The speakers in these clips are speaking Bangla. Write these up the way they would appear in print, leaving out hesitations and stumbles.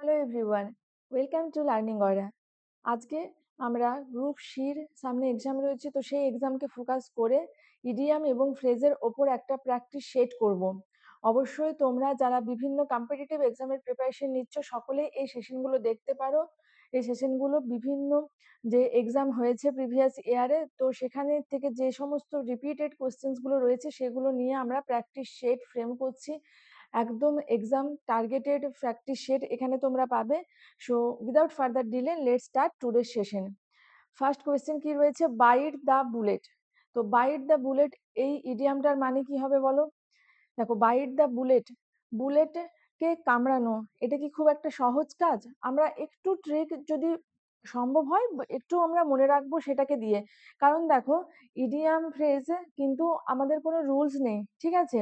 Hello everyone, welcome to Learning Aura. আজকে আমরা গ্রুপ সির সামনে এক্সাম রয়েছে, তো সেই এক্সামকে ফোকাস করে ইডিয়াম এবং ফ্রেজের ওপর একটা প্র্যাকটিস সেট করব। অবশ্যই তোমরা যারা বিভিন্ন কম্পিটিটিভ এক্সামের প্রিপারেশন নিচ্ছ সকলেই এই সেশনগুলো দেখতে পারো। এই সেশনগুলো বিভিন্ন যে এক্সাম হয়েছে প্রিভিয়াস ইয়ারে, তো সেখানে থেকে যে সমস্ত রিপিটেড কোশ্চেন্সগুলো রয়েছে সেগুলো নিয়ে আমরা প্র্যাকটিস সেট ফ্রেম করছি। একদম এক্সাম টার্গেটেড প্র্যাকটিস সেট এখানে তোমরা পাবে। So without further delay let's start today session. First question কি রয়েছে? Byte the bullet. তো বাইট দ্য বুলেট এই ইডিয়ামটার মানে কি হবে বলো? দেখো, বাইট দ্য বুলেট, বুলেট কে কামড়ানো, এটা কি খুব একটা সহজ কাজ? আমরা একটু ট্রিক যদি সম্ভব হয় একটু আমরা মনে রাখবো সেটাকে দিয়ে। কারণ দেখো, ইডিয়াম ফ্রেজে কিন্তু আমাদের কোনো রুলস নেই, ঠিক আছে?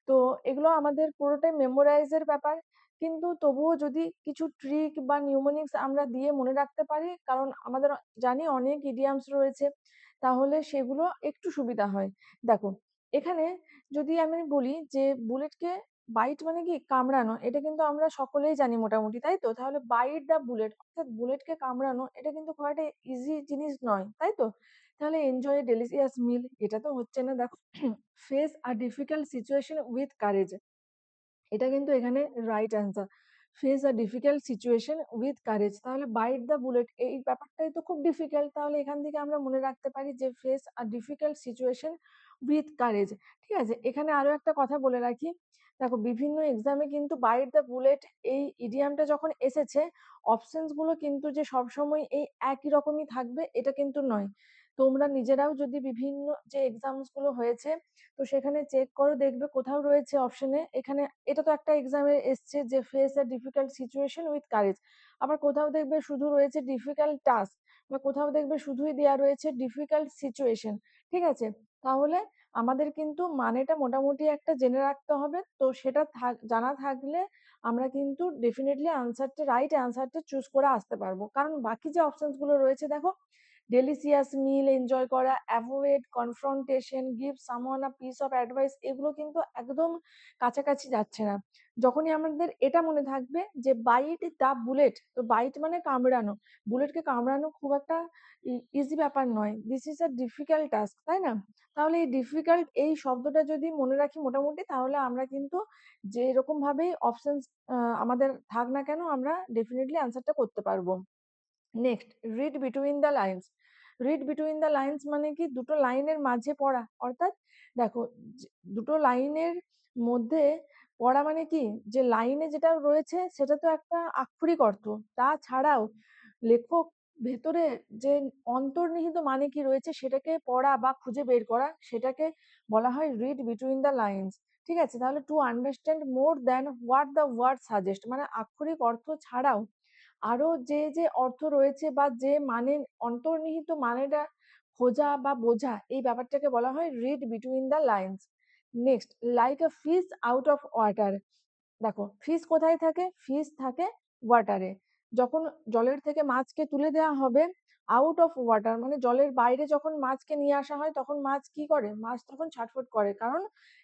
তো এগুলো আমাদের পুরোটাই মেমোরাইজের ব্যাপার। কিন্তু তবুও যদি কিছু ট্রিক বা নিউমোনিক্স আমরা দিয়ে মনে রাখতে পারি, কারণ আমাদের জানি অনেক ইডিয়ামস রয়েছে, তাহলে সেগুলো একটু সুবিধা হয়। দেখো, এখানে যদি আমি বলি যে বুলেটকে বাইট মানে কি কামড়ানো, এটা কিন্তু আমরা সকলেই জানি মোটামুটি, তাই তো? তাহলে বাইট দ্য বুলেট অর্থাৎ বুলেটকে কামড়ানো, এটা কিন্তু খুব একটা ইজি জিনিস নয়, তাই তো? তাহলে এনজয় এ ডেলিশিয়াস মিল, এটা তো হচ্ছে না। দেখো, face a difficult situation with courage, এটা কিন্তু এখানে right answer. Face a difficult situation with courage, তাহলে বাইট দ্য বুলেট এই ব্যাপারটাই তো খুব ডিফিকাল্ট, তাহলে এখান থেকে আমরা মনে রাখতে পারি যে face a difficult situation with courage. ঠিক আছে, এখানে আরো একটা কথা বলে রাখি। দেখো, বিভিন্ন এক্সামে কিন্তু বাইট দ্য বুলেট এই ইডিয়ামটা যখন এসেছে, অপশনস গুলো কিন্তু যে সবসময় এই একই রকমই থাকবে এটা কিন্তু নয়। তোমরা নিজেরাও যদি বিভিন্ন যে এক্সামস গুলো হয়েছে, তো সেখানে চেক করো, দেখবে কোথাও রয়েছে অপশনে, এখানে এটা তো একটা এক্সামে এসছে যে face a difficult situation with courage, আবার কোথাও দেখবে শুধু রয়েছে ডিফিকাল্ট টাস্ক, বা কোথাও দেখবে শুধুই দেওয়া রয়েছে ডিফিকাল্ট সিচুয়েশন। ঠিক আছে, তাহলে আমাদের কিন্তু মানেটা মোটামুটি একটা জেনে রাখতে হবে, তো সেটা জানা থাকলে আমরা কিন্তু ডেফিনেটলি আনসারটা রাইট আনসারটা চুজ করে আসতে পারবো। কারণ বাকি যে অপশনস গুলো রয়েছে, দেখো, ডেলিসিয়াস মিল, এনজয় করা, avoid confrontation, give someone a piece of advice, এগুলো কিন্তু একদম কাছাকাছি যাচ্ছে না। যখনই আমাদের এটা মনে থাকবে যে বাইট দ্য বুলেট, তো বাইট মানে কামড়ানো, বুলেটকে কামড়ানো খুব একটা ইজি ব্যাপার নয়, this is a difficult task, তাই না? তাহলে এই ডিফিকাল্ট এই শব্দটা যদি মনে রাখি মোটামুটি, তাহলে আমরা কিন্তু যে এরকম ভাবেই অপশনস আমাদের থাক না কেন, আমরা ডেফিনেটলি আনসারটা করতে পারবো। Next, read between the lines. Read between the lines মানে কি? দুটো লাইনের মাঝে পড়া, অর্থাৎ দেখো, দুটো লাইনের মধ্যে পড়া মানে কি, যে লাইনে যেটা রয়েছে সেটা তো একটা আক্ষরিক অর্থ, তাছাড়াও লেখক ভেতরে যে অন্তর্নিহিত মানে কি রয়েছে সেটাকে পড়া বা খুঁজে বের করা, সেটাকে বলা হয় রিড বিটুইন দ্য লাইন্স। ঠিক আছে, তাহলে to understand more than what the word suggest, মানে আক্ষরিক অর্থ ছাড়াও আরো যে যে অর্থ রয়েছে বা যে মানে অন্তর্নিহিত মানেটা খোঁজা বা বোঝা, এই ব্যাপারটাকে বলা হয় read between the lines. Next, like a fish out of water. দেখো, ফিশ কোথায় থাকে? ফিশ থাকে ওয়াটারে। যখন জলের থেকে মাছকে তুলে দেওয়া হবে, আউট অফ ওয়াটার মানে জলের বাইরে যখন মাছকে নিয়ে আসা হয়, তখন মাছ কি করে? মাছ তখন ছটফট করে, কারণ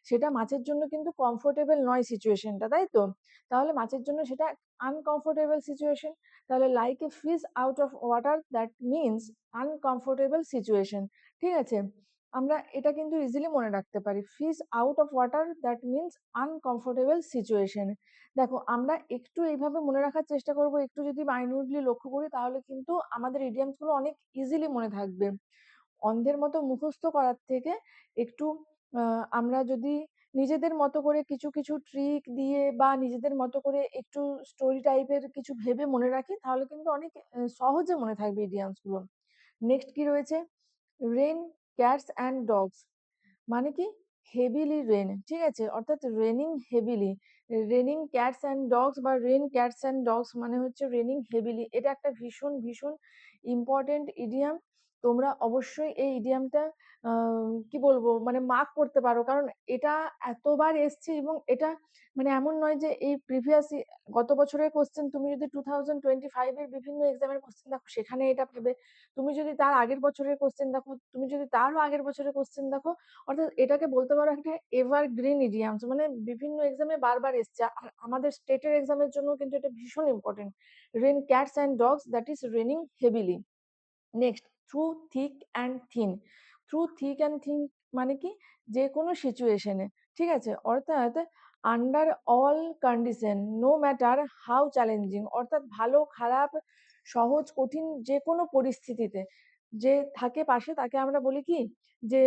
সেটা মাছের জন্য কিন্তু কমফোর্টেবল নয় সিচুয়েশনটা, তাই তো? তাহলে মাছের জন্য সেটা আনকমফোর্টেবল সিচুয়েশন। তাহলে like a fish out of water, that means uncomfortable situation. ঠিক আছে, আমরা এটা কিন্তু ইজিলি মনে রাখতে পারি, fish out of water that means uncomfortable situation. দেখো, আমরা একটু এইভাবে মনে রাখার চেষ্টা করব, একটু যদি মাইনিউটলি লক্ষ্য করি, তাহলে কিন্তু আমাদের ইডিয়ামস গুলো অনেক ইজিলি মনে থাকবে। অন্ধের মতো মুখস্থ করার থেকে একটু আমরা যদি নিজেদের মতো করে কিছু কিছু ট্রিক দিয়ে বা নিজেদের মতো করে একটু স্টোরি টাইপের কিছু ভেবে মনে রাখি, তাহলে কিন্তু অনেক সহজে মনে থাকবে ইডিয়ামস গুলো। নেক্সট কি রয়েছে? রেন ক্যাটস অ্যান্ড ডগস, মানে কি? হেভিলি রেন, ঠিক আছে, অর্থাৎ raining heavily. Raining cats and dogs বা রেন ক্যাটস অ্যান্ড ডগস মানে হচ্ছে রেনিং হেভিলি, এটা একটা ভীষণ ভীষণ ইম্পর্টেন্ট ইডিয়াম। তোমরা অবশ্যই এই ইডিয়ামটা কি বলবো মানে মার্ক করতে পারো, কারণ এটা এতবার এসছে এবং এটা মানে এমন নয় যে এই প্রিভিয়াস গত বছরের কোশ্চেন তুমি যদি 2025 এর বিভিন্ন এক্সামের কোশ্চেন দেখো সেখানে এটা পাবে, তুমি যদি তার আগের বছরের কোশ্চেন দেখো, তুমি যদি তারও আগের বছরের কোশ্চেন দেখো, অর্থাৎ এটাকে বলতে পারো একটা এভারগ্রিন ইডিয়ামস, মানে বিভিন্ন এক্সামে বারবার এসছে। আর আমাদের স্টেটের এক্সামের জন্য কিন্তু এটা ভীষণ important. Rain cats and dogs, that is raining heavily. Next, through thick and thin. Through thick and thin মানে কি, যে কোনো সিচুয়েশনে, ঠিক আছে, অর্থাৎ under all condition no matter how challenging, অর্থাৎ ভালো খারাপ সহজ কঠিন যে কোনো পরিস্থিতিতে যে থাকে পাশে তাকে আমরা বলি কি, যে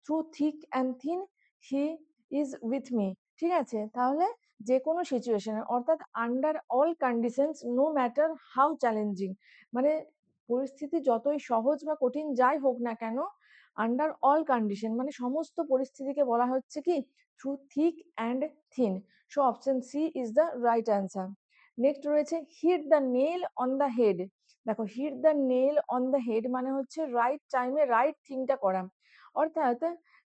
through thick and thin he is with me. ঠিক আছে, তাহলে যে কোনো সিচুয়েশনে, অর্থাৎ under all conditions no matter how challenging, মানে পরিস্থিতি যতই সহজ বা কঠিন যাই হোক না কেন, আন্ডার অল কন্ডিশন মানে সমস্ত পরিস্থিতিকে বলা হচ্ছে কি through thick and thin. So option C is the right answer. Next রয়েছে hit the nail on the head. দেখো, hit the nail on the head মানে হচ্ছে রাইট টাইমে রাইট থিংটা করা, অর্থাৎ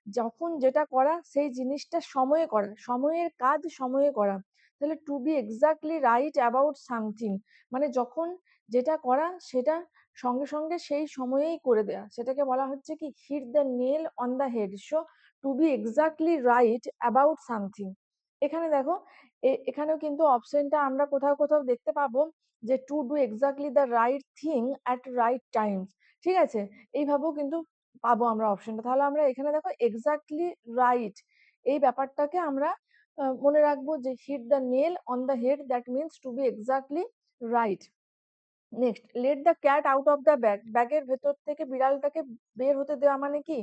যখন যেটা করা সেই জিনিসটা সময়ে করা, সময়ের কাজ সময়ে করা। তাহলে to be exactly right about something মানে যখন যেটা করা সেটা সঙ্গে সঙ্গে সেই সময়েই করে দেয়া, সেটাকে বলা হচ্ছে কি hit the nail on the head. So to be exactly right about something. এখানে দেখো, এখানেও কিন্তু অপশনটা আমরা কোথাও কোথাও দেখতে পাবো যে to do exactly the right thing at right time. ঠিক আছে, এইভাবেও কিন্তু পাবো আমরা অপশনটা। তাহলে আমরা এখানে দেখো এক্স্যাক্টলি রাইট এই ব্যাপারটাকে আমরা মনে রাখবো যে hit the nail on the head, that means to be exactly right. Next, let the cat out of the bag. ব্যাগের ভেতর থেকে বিড়ালটাকে বের হতে দেওয়া মানে কি,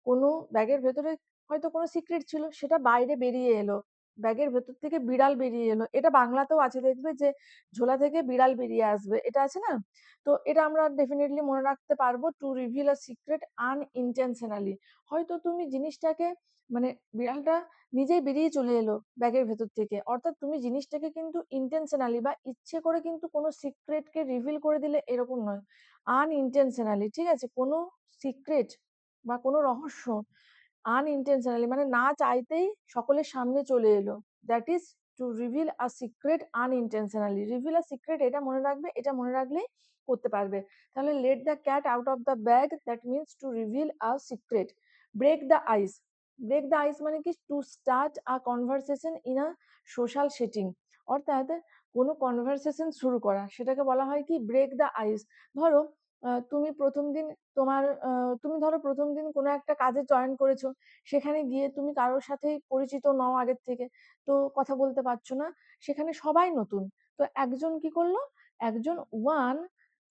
কোনো ব্যাগের ভেতরে হয়তো কোনো সিক্রেট ছিল সেটা বাইরে বেরিয়ে এলো, ব্যাগের ভেতর থেকে বিড়াল বেরিয়ে এলো। এটা বাংলাতেও আছে, দেখবে যে ঝোলা থেকে বিড়াল বেরিয়ে আসবে, এটা আছে না? তো এটা আমরা ডেফিনেটলি মনে রাখতে পারবো, two reveal a secret unintentionally. হয়তো তুমি জিনিসটাকে মানে বিড়ালটা নিজেই বেরিয়ে চলে এলো ব্যাগের ভেতর থেকে, অর্থাৎ তুমি জিনিসটাকে কিন্তু ইন্টেনশনালি বা ইচ্ছে করে কিন্তু কোনো সিক্রেটকে রিভিল করে দিলে এরকম নয়, আনইনটেনশনালি। ঠিক আছে, কোনো সিক্রেট বা কোনো রহস্য আনইনটেনশনালি মানে না চাইতেই সকলের সামনে চলে এলো, that is to reveal a secret unintentionally. Reveal a secret এটা মনে রাখবে, এটা মনে রাখলেই করতে পারবে। তাহলে let the cat out of the bag, that means to reveal a secret. Break the ice. Break the ice মানে কি, to start a conversation in a social setting, অর্থাৎ কোনো কনভারসেশন শুরু করা, সেটাকে বলা হয় কি ব্রেক দ্য আইস। ধরো তুমি প্রথম দিন তোমার তুমি ধরো প্রথম দিন কোনো একটা কাজে জয়েন করেছো, সেখানে গিয়ে তুমি কারোর সাথেই পরিচিত নও আগের থেকে, তো কথা বলতে পারছো না, সেখানে সবাই নতুন। তো একজন কি করলো, একজন one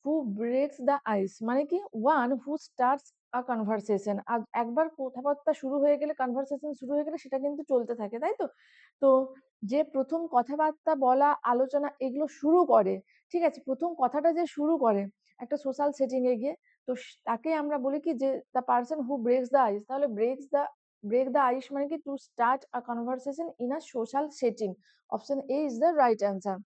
who breaks the ice মানে কি one who starts a conversation. আর একবার কথাবার্তা শুরু হয়ে গেলে, কনভারসেশন শুরু হয়ে গেলে সেটা কিন্তু চলতে থাকে, তাই তো? তো যে প্রথম কথাবার্তা বলা আলোচনা এগুলো শুরু করে, ঠিক আছে, প্রথম কথাটা যে শুরু করে একটা সোশ্যাল সেটিং এ গিয়ে, তো তাকে আমরা বলি কি যে the person who breaks the ice. তাহলে ব্রেক দ্য আইস মানে কি to start a conversation in a social setting. Option A is the right answer.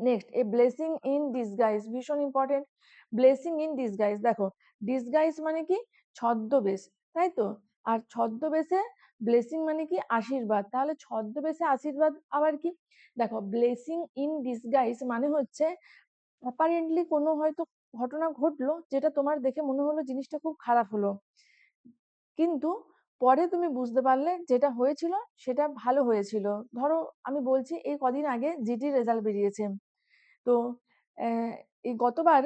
Next, a blessing in disguise, ভীষণ ইম্পর্টেন্ট। ব্লেসিং ইন ডিসগাইজ, দেখো ডিসগাইজ মানে কি ছদ্মবেশ, তাই তো? আর ছদ্মবেশে ব্লেসিং মানে কি আশীর্বাদ, তাহলে ছদ্মবেশে আশীর্বাদ আবার কি? দেখো, ব্লেসিং ইন ডিসগাইজ মানে হচ্ছে অ্যাপারেন্টলি কোনো হয়তো ঘটনা ঘটলো যেটা তোমার দেখে মনে হলো জিনিসটা খুব খারাপ হলো, কিন্তু পরে তুমি বুঝতে পারলে যেটা হয়েছিল সেটা ভালো হয়েছিল। ধরো আমি বলছি, এই কদিন আগে জিডি রেজাল্ট বেরিয়েছে, তো এই গতবার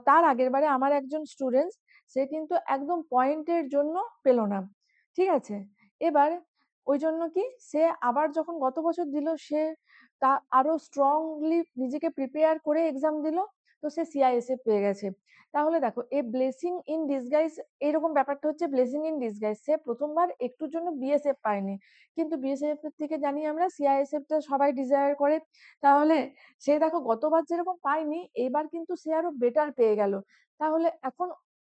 তার আগের বারে আমার একজন স্টুডেন্ট, সে কিন্তু একদম পয়েন্টের জন্য পেল না। ঠিক আছে, এবার ওই জন্য কি সে আবার যখন গত বছর দিল, সে তা আরো স্ট্রংলি নিজেকে প্রিপেয়ার করে এক্সাম দিল, তো সে সিআইএসএফ পেয়ে গেছে। তাহলে দেখো, এ ব্লেসিং ইন ডিসগাইজ, এরকম ব্যাপারটা হচ্ছে ব্লেসিং ইন ডিসগাইজ। সে প্রথমবার একটুর জন্য বিএসএফ পায়নি, কিন্তু বিএসএফ এর থেকে জানি আমরা সিআইএসএফটা সবাই ডিজায়ার করে, তাহলে সে দেখো গতবার যেরকম পায়নি এইবার কিন্তু সে আরো বেটার পেয়ে গেল। তাহলে এখন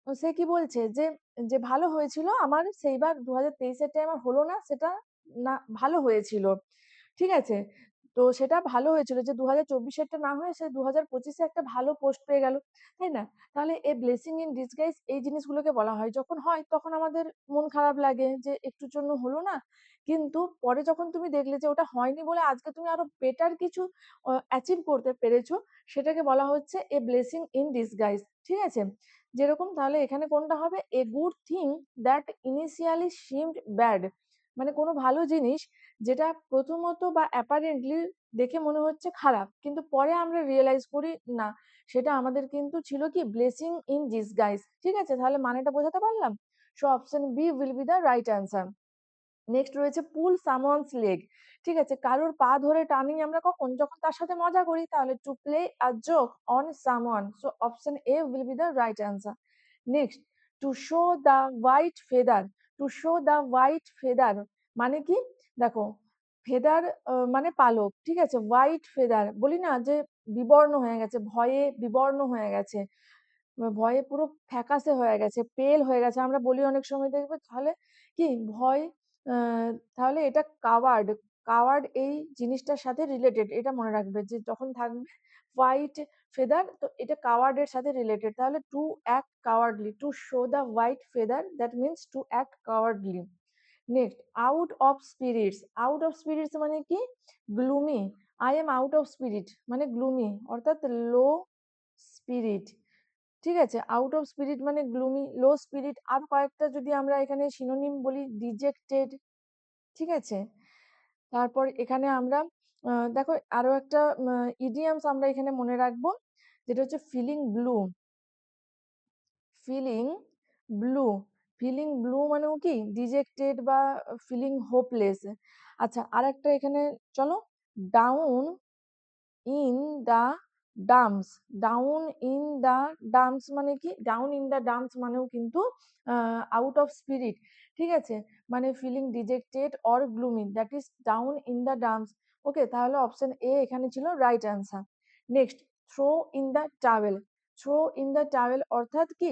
সে কি বলছে যে যে ভালো হয়েছিল আমার সেইবার 2023-এরটাই আমার হলো না, সেটা না ভালো হয়েছিল। ঠিক আছে, তো সেটা ভালো হয়েছিল যে 2024 এরটা না হয়ে সে 2025 এ একটা ভালো পোস্ট পেয়ে গেল, তাই না? তাহলে এ ব্লেসিং ইন ডিসগাইজ এই জিনিসগুলোকে বলা হয়। যখন হয় তখন আমাদের মন খারাপ লাগে যে একটুর জন্য হলো না। কিন্তু পরে যখন তুমি দেখলে যে ওটা হয়নি বলে আজকে তুমি আরো বেটার কিছু অ্যাচিভ করতে পেরেছো, সেটাকে বলা হচ্ছে এ ব্লেসিং ইন ডিসগাইজ। ঠিক আছে? যেরকম তাহলে এখানে কোনটা হবে? A good thing that initially seemed bad. মানে কোনো ভালো জিনিস যেটা প্রথমত বা অ্যাপারেন্টলি দেখে মনে হচ্ছে খারাপ, কিন্তু পরে আমরা রিয়েলাইজ করি না, সেটা আমাদের কিন্তু ছিল কি ব্লেসিং ইন ডিসগাইজ। ঠিক আছে? তাহলে মানেটা বোঝাতে পারলাম? So option B will be the right answer. Next রয়েছে পুল সামওয়ানস লেগ। ঠিক আছে? কারোর পা ধরে টানি আমরা কখন? যখন তার সাথে মজা করি। তাহলে to play a joke on someone. So option A will be the right answer. Next, to show the white feather. To show the white feather মানে কি? দেখো, ফেদার মানে পালক। ঠিক আছে? হোয়াইট ফেদার বলি না যে বিবর্ণ হয়ে গেছে, ভয়ে বিবর্ণ হয়ে গেছে, ভয়ে পুরো ফ্যাকাশে হয়ে গেছে, পেল হয়ে গেছে। আমরা বলি অনেক সময় দেখবে, তাহলে কি ভয়, তাহলে এটা কাওয়ার্ড। কাওয়ার্ড এই জিনিসটার সাথে রিলেটেড, এটা মনে রাখবে যে যখন থাকবে হোয়াইট ফেদার, তো এটা কাওয়ার্ড এর সাথে রিলেটেড। তাহলে to act cowardly, to show the white feather that means to act cowardly. Next, out of spirits. Out of spirits মানে কি? Gloomy. I am out of spirit মানে গ্লুমি, অর্থাৎ লো স্পিরিট। ঠিক আছে? আউট অফ স্পিরিট মানে গ্লুমি, লো স্পিরিট। আর কয়েকটা যদি আমরা এখানে সিনোনিম বলি, ডিজেক্টেড। ঠিক আছে? তারপর এখানে আমরা দেখো আরো একটা ইডিয়ামস আমরা এখানে মনে রাখবো, যেটা হচ্ছে feeling blue. Feeling blue. Feeling blue মানেও কি? ডিজেক্টেড বা ফিলিং হোপলেস। আচ্ছা, আরেকটা এখানে চলো, down in the dumps. Down in the dumps মানে কি? ডাউন ইন দ্য ডাম্পস মানেও কিন্তু আউট অফ স্পিরিট। ঠিক আছে? মানে feeling dejected or gloomy, that is down in the dumps. Okay, তাহলে অপশন এ এখানে ছিল right answer. Next, throw in the towel. Throw in the towel অর্থাৎ কি?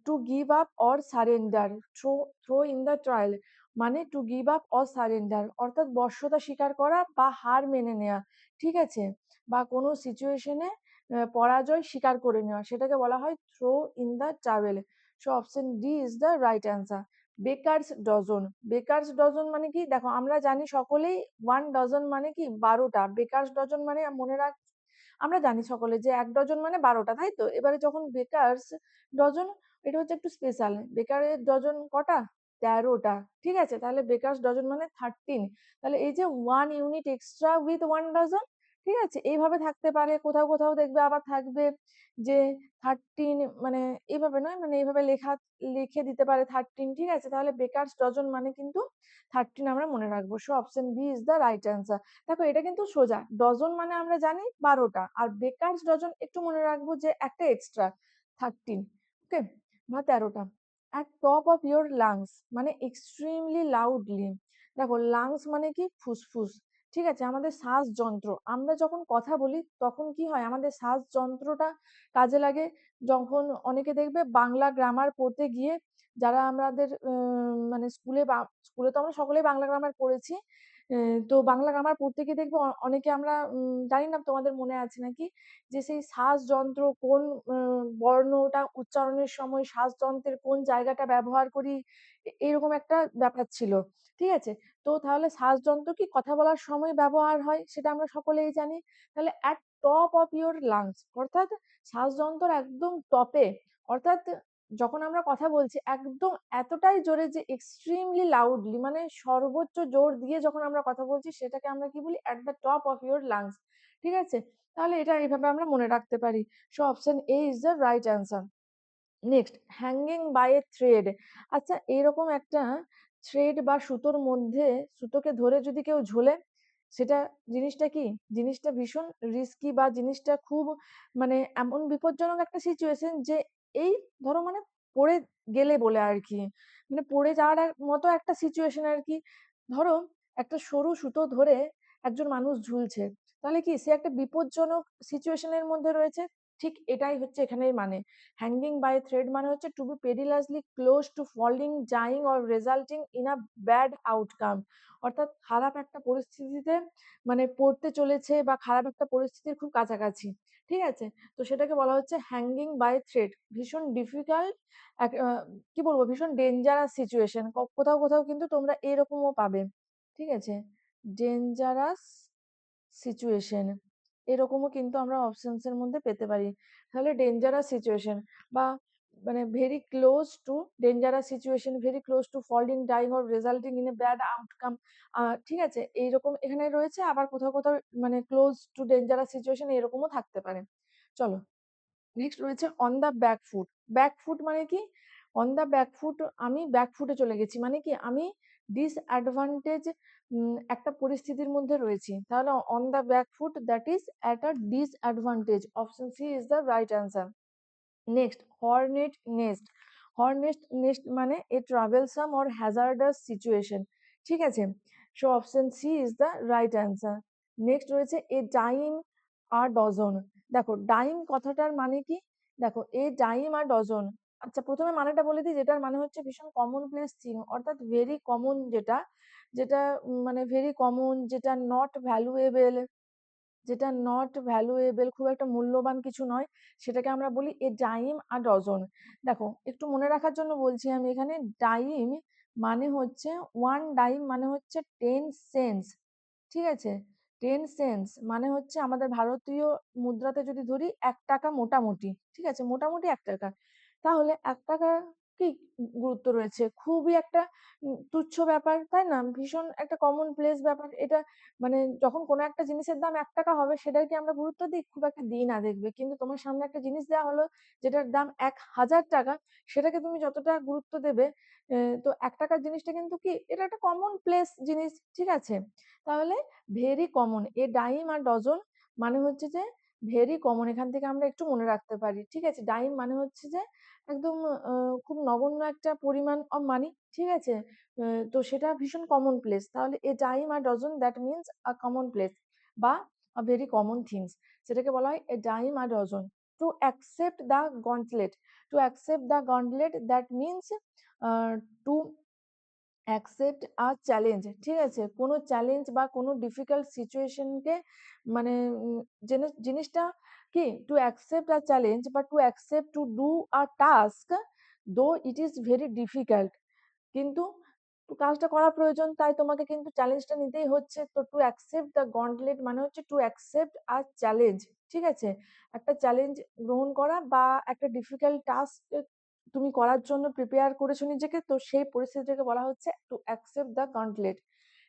To give up or surrender. Throw throw in the towel মানে to give up or surrender, অর্থাৎ বশ্যতা স্বীকার করা বা হার মেনে নেওয়া। ঠিক আছে? বা কোনো সিচুয়েশনে পরাজয় স্বীকার করে নেওয়া, সেটাকে বলা হয় throw in the towel. So option D is the right answer. Baker's dozen. Baker's dozen মানে কি? দেখো, আমরা জানি সকলেই ওয়ান ডজন মানে কি? 12টা। বেকারস ডজন মানে মনে রাখ, আমরা জানি সকলে যে 1 ডজন মানে 12টা, তাই তো? এবারে যখন বেকারস ডজন, এটা হচ্ছে একটু স্পেশাল। বেকারের ডজন কটা? 13টা। ঠিক আছে? তাহলে বেকারস ডজন মানে 13। তাহলে এই যে 1 ইউনিট এক্সট্রা উইথ 1 ডজন, ঠিক আছে? এইভাবে থাকতে পারে। কোথাও, কোথাও দেখবে আবার থাকবে যে 13, মানে এইভাবে নয়, মানে এইভাবে লিখে দিতে পারে 13। ঠিক আছে? তাহলে বেকারস ডজন মানে কিন্তু 13 আমরা মনে রাখবো। So option B is the right answer. দেখো, এটা কিন্তু সোজা। ডজন মানে আমরা জানি 12টা, আর বেকারস ডজন একটু মনে রাখবো যে একটা এক্সট্রা 13। ওকে, বা 13টা। At top of your lungs মানে এক্সট্রিমলি লাউডলি। দেখো, লাংস মানে কি? ফুসফুস। ঠিক আছে? আমাদের শ্বাসযন্ত্র। আমরা যখন কথা বলি তখন কি হয়? আমাদের শ্বাসযন্ত্রটা কাজে লাগে। যখন অনেকে দেখবে বাংলা গ্রামার পড়তে গিয়ে, যারা আমাদের মানে স্কুলে তো আমরা সকলেই বাংলা গ্রামার পড়েছি। তো বাংলা গ্রামার পড়তে গিয়ে দেখবে অনেকে আমরা জানি না তোমাদের মনে আছে নাকি, যে সেই শ্বাসযন্ত্র কোন বর্ণটা উচ্চারণের সময় শ্বাসযন্ত্রের কোন জায়গাটা ব্যবহার করি, এরকম একটা ব্যাপার ছিল। ঠিক আছে? তো তাহলে শ্বাসযন্ত্র কি কথা বলার সময় ব্যবহার হয়, সেটা আমরা সকলেই জানি। তাহলে at top of your lungs অর্থাৎ শ্বাসযন্ত্রর একদম টপে, অর্থাৎ যখন আমরা কথা বলছি একদম এতটাই জোরে যে এক্সট্রিমলি লাউডলি, মানে সর্বোচ্চ জোর দিয়ে যখন আমরা কথা বলছি সেটাকে আমরা কি বলি? At the top of your lungs. ঠিক আছে? তাহলে এটা এইভাবে আমরা মনে রাখতে পারি। So option A is the right answer. Next, hanging by a thread. আচ্ছা, এইরকম একটা থ্রেড বা সুতোর মধ্যে, সুতোকে ধরে যদি কেউ ঝোলে, সেটা জিনিসটা কি? জিনিসটা ভীষণ রিস্কি, বা জিনিসটা খুব, মানে এমন বিপজ্জনক একটা সিচুয়েশন যে, এই ধরো মানে পড়ে গেলে বলে আর কি, মানে পড়ে যাওয়ার মতো একটা সিচুয়েশন আর কি। ধরো একটা সরু সুতো ধরে একজন মানুষ ঝুলছে, তাহলে কি সে একটা বিপজ্জনক সিচুয়েশনের মধ্যে রয়েছে। ঠিক এটাই হচ্ছে এখানের মানে। হ্যাঙ্গিং বাই থ্রেড মানে হচ্ছে to be perilously close to falling, dying or resulting in a bad outcome. অর্থাৎ খারাপ একটা পরিস্থিতিতে মানে পড়তে চলেছে বা খারাপ একটা পরিস্থিতির খুব কাছাকাছি, ঠিক আছে? তো সেটাকে বলা হচ্ছে হ্যাঙ্গিং বাই থ্রেড। ভীষণ ডিফিকাল্ট, কি বলবো, ভীষণ ডেঞ্জারাস সিচুয়েশন। কোথাও কোথাও কিন্তু তোমরা এরকমও পাবে, ঠিক আছে? ডেঞ্জারাস সিচুয়েশন, এরকমও কিন্তু আমরা অপশনস এর মধ্যে পেতে পারি। তাহলে ডেঞ্জারাস সিচুয়েশন বা মানে very close to dangerous situation, very close to falling, dying or resulting in a bad outcome, ঠিক আছে? এইরকম এখানে রয়েছে। আবার কোথাও কোথাও মানে ক্লোজ টু ডেঞ্জারাস সিচুয়েশন এরকমও থাকতে পারে। চলো, নেক্সট রয়েছে on the back foot. Back foot মানে কি? অন দ্য ব্যাক ফুট, আমি ব্যাক ফুটে চলে গেছি মানে কি আমি ডিসঅ্যাডভান্টেজ একটা পরিস্থিতির মধ্যে রয়েছি। তাহলে on the back foot, that is at a disadvantage. Option C is the right answer. Next, hornet nest. Hornet nest মানে a troublesome or hazardous situation, ঠিক আছে? So option C is the right answer. Next রয়েছে এ ডাইম আর ডজন। দেখো ডাইম কথাটার মানে কি? দেখো এ ডাইম আর ডজন, আচ্ছা প্রথমে মানেটা বলে দিই, যেটার মানে হচ্ছে ভীষণ কমন প্লেস থিং, অর্থাৎ ভেরি কমন, যেটা যেটা মানে ভেরি কমন, যেটা নট ভ্যালুয়েবল, যেটা নট ভ্যালুয়েবল, খুব একটা মূল্যবান কিছু নয়, সেটাকে আমরা বলি এ ডাইম আ ডজন। দেখো একটু মনে রাখার জন্য বলছি আমি এখানে, ডাইম মানে হচ্ছে, ওয়ান ডাইম মানে হচ্ছে 10 সেন্টস, ঠিক আছে? 10 সেন্টস মানে হচ্ছে আমাদের ভারতীয় মুদ্রাতে যদি ধরি 1 টাকা মোটামুটি, ঠিক আছে? মোটামুটি 1 টাকা। তাহলে 1 টাকা কি গুরুত্ব রয়েছে? খুবই একটা তুচ্ছ ব্যাপার, তাই না? ভীষণ একটা কমন প্লেস ব্যাপার এটা। মানে যখন কোনো একটা জিনিসের দাম 1 টাকা হবে, সেটার কি আমরা গুরুত্ব দিই? খুব একটা দিই না দেখবে। কিন্তু তোমার সামনে একটা জিনিস দেওয়া হলো যেটার দাম 1000 টাকা, সেটাকে তুমি যতটা গুরুত্ব দেবে, তো 1 টাকার জিনিসটা কিন্তু কি এটা একটা কমন প্লেস জিনিস, ঠিক আছে? তাহলে ভেরি কমন, এ ডাইম আর ডজন মানে হচ্ছে যে ভেরি কমন, এখান থেকে আমরা একটু মনে রাখতে পারি, ঠিক আছে? ডাইম মানে হচ্ছে যে একদম খুব নগণ্য একটা পরিমাণ অফ মানি, ঠিক আছে? তো সেটা ভীষণ কমন প্লেস। তাহলে এ টাইম আর dozen that means a common place বা আ ভেরি কমন থিংস, সেটাকে বলা হয় এ ডাইম আর dozen. To accept the gauntlet, to accept the gauntlet that means to accept a challenge, ঠিক আছে? কোনো চ্যালেঞ্জ বা কোনো ডিফিকাল্ট সিচুয়েশনকে মানে জিনিসটা কি, টু অ্যাকসেপ্ট আ চ্যালেঞ্জ বা to accept to do a task দো ইট ইজ ভেরি ডিফিকাল্ট, কিন্তু কাজটা করা প্রয়োজন, তাই তোমাকে কিন্তু চ্যালেঞ্জটা নিতেই হচ্ছে। তো টু অ্যাকসেপ্ট দ্য গন্টলেট মানে হচ্ছে টু অ্যাকসেপ্ট আ চ্যালেঞ্জ, ঠিক আছে? একটা চ্যালেঞ্জ গ্রহণ করা বা একটা ডিফিকাল্ট টাস্ক তুমি করার জন্য প্রিপেয়ার করেছো নিজেকে, তো সেই পরিস্থিতিটাকে বলা হচ্ছে two accept the gauntlet.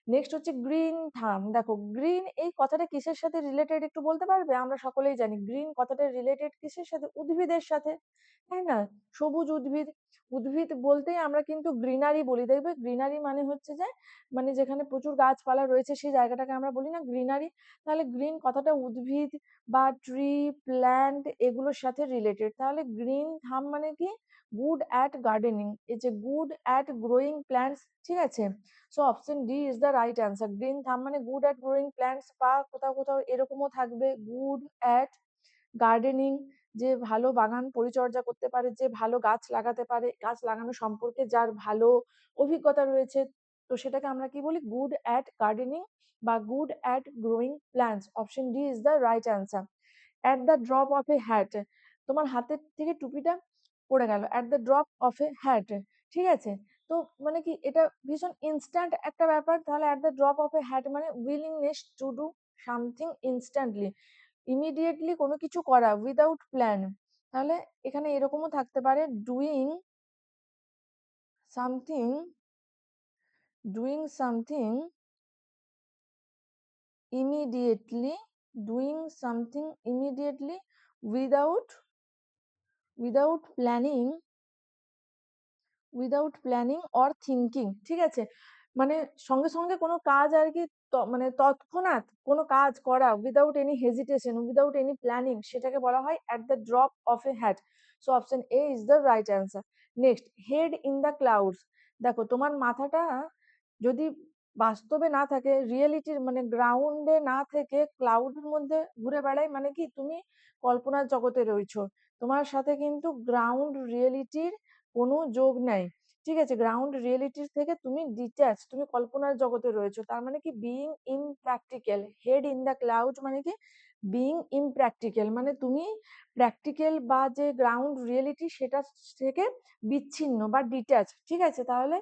Next হচ্ছে গ্রিন থাম। দেখো গ্রিন এই কথাটা কিসের সাথে রিলেটেড একটু বলতে পারবে? আমরা সকলেই জানি গ্রিন কথাটা রিলেটেড কিসের সাথে? উদ্ভিদের সাথে, তাই না? সবুজ উদ্ভিদ, উদ্ভিদ বলতেই আমরা কিন্তু গ্রিনারি বলি। দেখবে গ্রিনারি মানে হচ্ছে যে মানে যেখানে প্রচুর গাছপালা রয়েছে সেই জায়গাটাকে আমরা বলি না গ্রিনারি? তাহলে গ্রিন কথাটা উদ্ভিদ বা ট্রি, প্ল্যান্ট এগুলোর সাথে রিলেটেড। তাহলে গ্রিন থাম মানে কি? গুড অ্যাট গার্ডেনিং, এই যে গুড অ্যাট গ্রোয়িং প্ল্যান্টস, ঠিক আছে? So option D is the right answer. Green থাম মানে গুড অ্যাট গ্রোয়িং প্ল্যান্টস, বা কোথাও কোথাও এরকমও থাকবে গুড অ্যাট গার্ডেনিং, যে ভালো বাগান পরিচর্যা করতে পারে, যে ভালো গাছ লাগাতে পারে, গাছ লাগানো সম্পর্কে যার ভালো অভিজ্ঞতা রয়েছে, তো সেটাকে আমরা কি বলি? গুড অ্যাট গার্ডেনিং বা good at growing plants. Option D is the right answer. At the drop of a hat, তোমার হাতের থেকে টুপিটা পড়ে গেল, at the drop of a hat, ঠিক আছে? তো মানে কি এটা ভীষণ ইনস্ট্যান্ট একটা ব্যাপার। তাহলে at the drop of a hat মানে willingness to do something instantly, immediately কোনো কিছু করা উইদাউট প্ল্যান। তাহলে এখানে এরকমও থাকতে পারে doing something, doing something immediately, doing something immediately without without planning, without planning or thinking, ঠিক আছে? মানে সঙ্গে সঙ্গে কোনো কাজ আর কি, মানে তৎক্ষণাৎ কোনো কাজ করা without any hesitation, without any planning, সেটাকে বলা হয় at the drop of a hat. So option A is the right answer. Next, head in the clouds. দেখো তোমার মাথাটা যদি বাস্তবে না থাকে, রিয়েলিটির মানে গ্রাউন্ডে না থেকে ক্লাউডের মধ্যে ঘুরে বেড়ায়, মানে কি তুমি কল্পনার জগতে রয়েছো, তোমার সাথে কিন্তু গ্রাউন্ড রিয়েলিটির কোনো যোগ নাই। ঠিক আছে, গ্রাউন্ড রিয়েলিটির থেকে তুমি ডিট্যাচ, তুমি কল্পনার জগতে রয়েছো। তার মানে কি being impractical, head in the cloud মানে কি বিইং ইমপ্র্যাকটিক্যাল, মানে তুমি প্র্যাকটিক্যাল বা যে গ্রাউন্ড রিয়েলিটি সেটা থেকে বিচ্ছিন্ন বা ডিট্যাচ। ঠিক আছে, তাহলে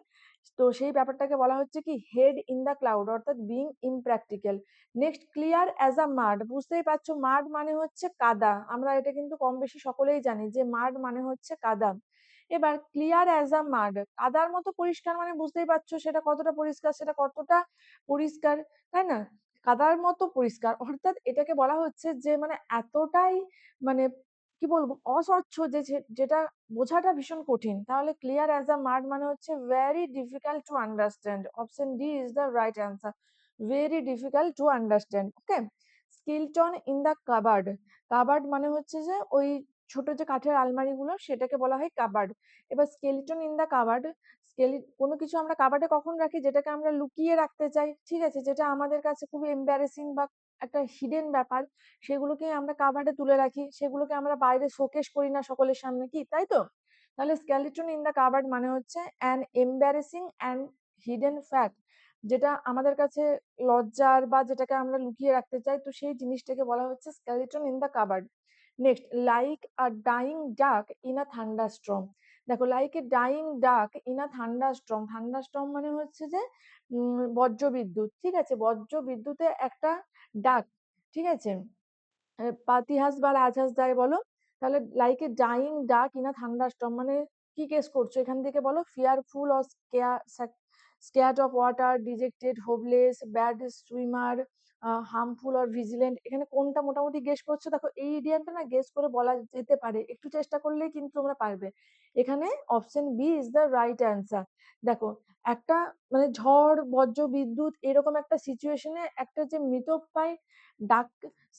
তো সেই ব্যাপারটাকে বলা হচ্ছে কি হেড ইন দ্য ক্লাউড, অর্থাৎ being impractical. Next, clear as a mud, বুঝতেই পারছো মাড মানে হচ্ছে কাদা, আমরা এটা কিন্তু কম বেশি সকলেই জানি যে মাড মানে হচ্ছে কাদা। এবার ক্লিয়ার অ্যাজ আ মাড, কাদার মতো পরিষ্কার মানে বুঝতেই পারছো সেটা কতটা পরিষ্কার, সেটা কতটা পরিষ্কার, তাই না? কাদার মতো পরিষ্কার, অর্থাৎ এটাকে বলা হচ্ছে যে মানে এতটাই মানে কি বলবো অস্বচ্ছ যে যেটা বোঝাটা ভীষণ কঠিন। তাহলে ক্লিয়ার অ্যাজ আ মাড মানে হচ্ছে very difficult to understand, option D is the right answer, very difficult to understand. Okay, skeleton in the cupboard, cupboard মানে হচ্ছে যে ওই ছোট যে কাঠের আলমারিগুলো সেটাকে বলা হয় কাবার্ড। এবার স্কেলিটন ইন দ্য কাবার্ড, কোনো কিছু আমরা কাবার্ডে কখন রাখি যেটাকে আমরা লুকিয়ে রাখতে চাই, ঠিক আছে, যেটা আমাদের কাছে খুবই এম্বারেসিং বা একটা হিডেন ব্যাপার, সেগুলোকে আমরা কাবার্ডে তুলে রাখি, সেগুলোকে আমরা বাইরে শোকেস করি না সকলের সামনে, কি তাই তো? তাহলে স্কেলিটন ইন দ্য কাবার্ড মানে হচ্ছে an embarrassing and hidden fact, যেটা আমাদের কাছে লজ্জার বা যেটাকে আমরা লুকিয়ে রাখতে চাই, তো সেই জিনিসটাকে বলা হচ্ছে skeleton in the cupboard. Next, like a dying duck in a thunderstorm, দেখো like a dying duck in a thunderstorm, thunderstorm মানে হচ্ছে যে বজ্রবিদ্যুৎ, ঠিক আছে, বজ্রবিদ্যুতে একটা ডাক, ঠিক আছে, পাতিহাঁস বা রাজহাঁস যাই বলো। তাহলে like a dying duck in a thunderstorm মানে কি কেস করছো এখান থেকে বলো, fearful or scared of water, dejected, hopeless, bad swimmer, harmful or vigilant, এখানে কোনটা মোটামুটি গেস করছো? দেখো এই ইডিয়ামটা না গেস করে বলা যেতে পারে, একটু চেষ্টা করলেই কিন্তু তোমরা পারবে। এখানে option B is the right answer. দেখো একটা মানে ঝড় বজ্র বিদ্যুৎ এরকম একটা সিচুয়েশনে একটা যে মৃতপ্রায় ডাক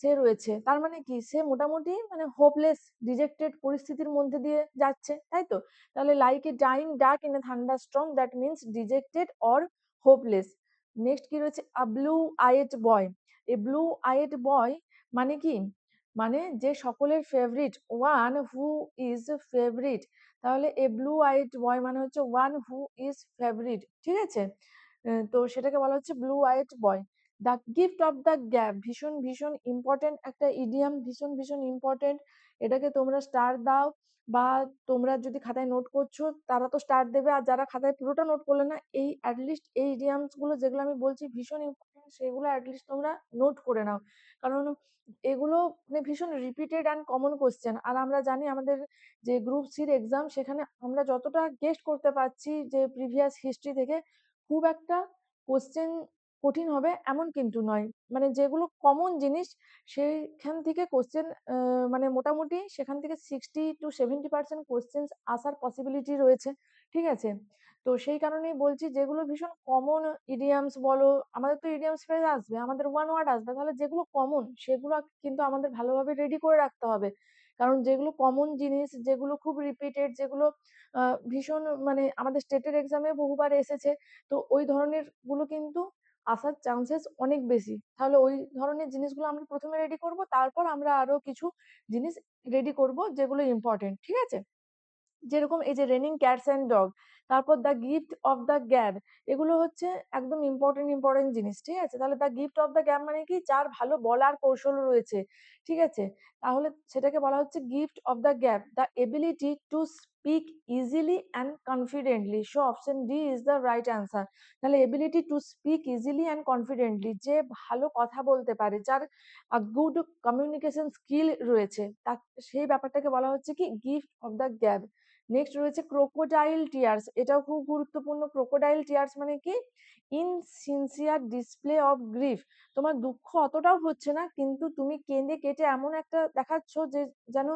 সে রয়েছে, তার মানে কি সে মোটামুটি মানে হোপলেস ডিজেক্টেড পরিস্থিতির মধ্যে দিয়ে যাচ্ছে, তাই তো? তাহলে like a dying duck in a thunderstorm that means dejected or hopeless. Next কি রয়েছে, আ ব্লু আইড বয়, এ ব্লু আইড বয় মানে কি, মানে যে সকলের favourite, one who is favourite, তাহলে এ ব্লু আইড বয় মানে হচ্ছে ওয়ান হু ইজ ফেভারিট, ঠিক আছে। তো সেটাকে বলা হচ্ছে blue I'd boy. The gift of the gap, ভীষণ ভীষণ ইম্পর্টেন্ট একটা ইডিয়াম, ভীষণ ভীষণ ইম্পর্টেন্ট, এটাকে তোমরা স্টার দাও, বা তোমরা যদি খাতায় নোট করছো তারা তো স্টার দেবে, আর যারা খাতায় পুরোটা নোট করলে না, এই অ্যাটলিস্ট এই ইডিয়ামস গুলো যেগুলো আমি বলছি ভীষণ ইম্পর্টেন্ট সেগুলো অ্যাটলিস্ট তোমরা নোট করে নাও, কারণ এগুলো মানে ভীষণ রিপিটেড অ্যান্ড কমন কোশ্চেন। আর আমরা জানি আমাদের যে গ্রুপ সির এক্সাম, সেখানে আমরা যতটা গেস্ট করতে পারছি যে প্রিভিয়াস হিস্ট্রি থেকে, খুব একটা কোশ্চেন কঠিন হবে এমন কিন্তু নয়, মানে যেগুলো কমন জিনিস সেইখান থেকে কোশ্চেন মানে মোটামুটি সেখান থেকে 60 to 70% কোশ্চেন আসার পসিবিলিটি রয়েছে, ঠিক আছে। তো সেই কারণেই বলছি যেগুলো ভীষণ কমন ইডিয়ামস বলো, আমাদের তো ইডিয়ামস ফ্রেজ আসবে, আমাদের ওয়ান ওয়ার্ড আসবে, তাহলে যেগুলো কমন সেগুলো কিন্তু আমাদের ভালোভাবে রেডি করে রাখতে হবে, কারণ যেগুলো কমন জিনিস, যেগুলো খুব রিপিটেড, যেগুলো ভীষণ মানে আমাদের স্টেটের এক্সামে বহুবার এসেছে, তো ওই ধরনের গুলো কিন্তু আসার চান্সেস অনেক বেশি। তাহলে ওই ধরনের জিনিসগুলো আমরা প্রথমে রেডি করব, তারপর আমরা আরো কিছু জিনিস রেডি করব যেগুলো ইম্পর্টেন্ট, ঠিক আছে। যেরকম এই যে রেনিং ক্যাটস অ্যান্ড ডগ, তারপর the gift of the gab, এগুলো হচ্ছে একদম ইম্পর্টেন্ট ইম্পর্টেন্ট জিনিস, ঠিক আছে। তাহলে the gift of the gab মানে কি যার ভালো বলার কৌশল রয়েছে, ঠিক আছে, তাহলে সেটাকে বলা হচ্ছে gift of the gab, the ability to speak easily and confidently, so option D is the right answer. তাহলে ability to speak easily and confidently, যে ভালো কথা বলতে পারে, যার গুড কমিউনিকেশন স্কিল রয়েছে, তা সেই ব্যাপারটাকে বলা হচ্ছে কি gift of the gab. Next রয়েছে ক্রোকোডাইল টিয়ার্স, এটাও খুব গুরুত্বপূর্ণ। ক্রোকোডাইল টিয়ার্স মানে কি ইনসিনসিয়ার ডিসপ্লে অফ গ্রিফ, তোমার দুঃখ অতটাও হচ্ছে না কিন্তু তুমি কেঁদে কেটে এমন একটা দেখাচ্ছ যে যেন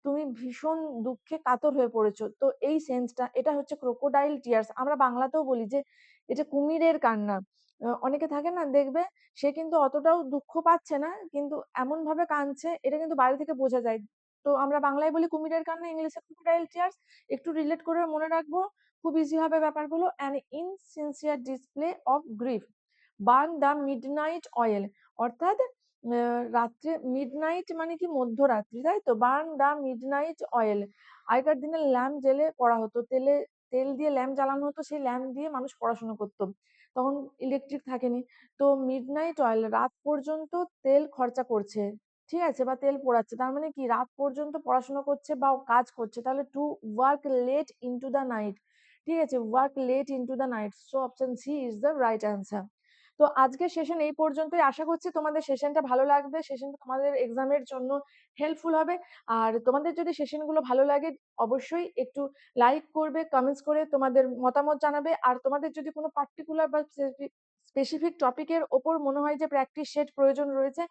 তুমি ভীষণ দুঃখে কাতর হয়ে পড়েছো, তো এই সেন্সটা এটা হচ্ছে ক্রোকোডাইল টিয়ার্স। আমরা বাংলাতেও বলি যে এটা কুমিরের কান্না। অনেকে থাকে না দেখবে, সে কিন্তু অতটাও দুঃখ পাচ্ছে না কিন্তু এমন ভাবে কাঁদছে, এটা কিন্তু বাইরে থেকে বোঝা যায়। তো আমরা বাংলায় বলি কুমিরের কান্না, ইংলিশে ক্রোকোডাইল টিয়ার্স, একটু রিলেট করে মনে রাখবো, খুব ইজি হবে ব্যাপারগুলো। An insincere display of grief. Burn the midnight oil, অর্থাৎ রাত্রে মিডনাইট মানে কি মধ্যরাত্রি, তাই তো? Burn the midnight oil. আগেকার দিনে ল্যাম্প জেলে পড়া হতো, তেল দিয়ে ল্যাম্প জ্বালানো হতো, সেই ল্যাম্প দিয়ে মানুষ পড়াশোনা করতো, তখন ইলেকট্রিক থাকেনি। তো মিডনাইট অয়েল, রাত পর্যন্ত তেল খরচা করছে, ঠিক আছে, বা তেল পোড়াচ্ছে, তার মানে কি রাত পর্যন্ত পড়াশোনা করছে বা কাজ করছে, তাহলে to work late into the night, ঠিক আছে, work late into the night, so option C is the right answer. তো আজকের সেশন এই পর্যন্তই। আশা করছি তোমাদের সেশনটা ভালো লাগবে, সেশনটা তোমাদের এক্সামের জন্য হেল্পফুল হবে। আর তোমাদের যদি সেশনগুলো ভালো লাগে অবশ্যই একটু লাইক করবে, কমেন্টস করে তোমাদের মতামত জানাবে। আর তোমাদের যদি কোনো পার্টিকুলার বা স্পেসিফিক টপিকের ওপর মনে হয় যে প্র্যাকটিস সেট প্রয়োজন রয়েছে,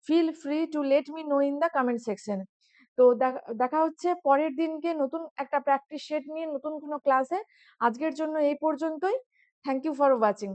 feel free to let me know in the comment section. তো দেখা হচ্ছে পরের দিনকে নতুন একটা প্র্যাকটিস সেট নিয়ে নতুন কোনো ক্লাসে। আজকের জন্য এই পর্যন্তই। Thank you for watching.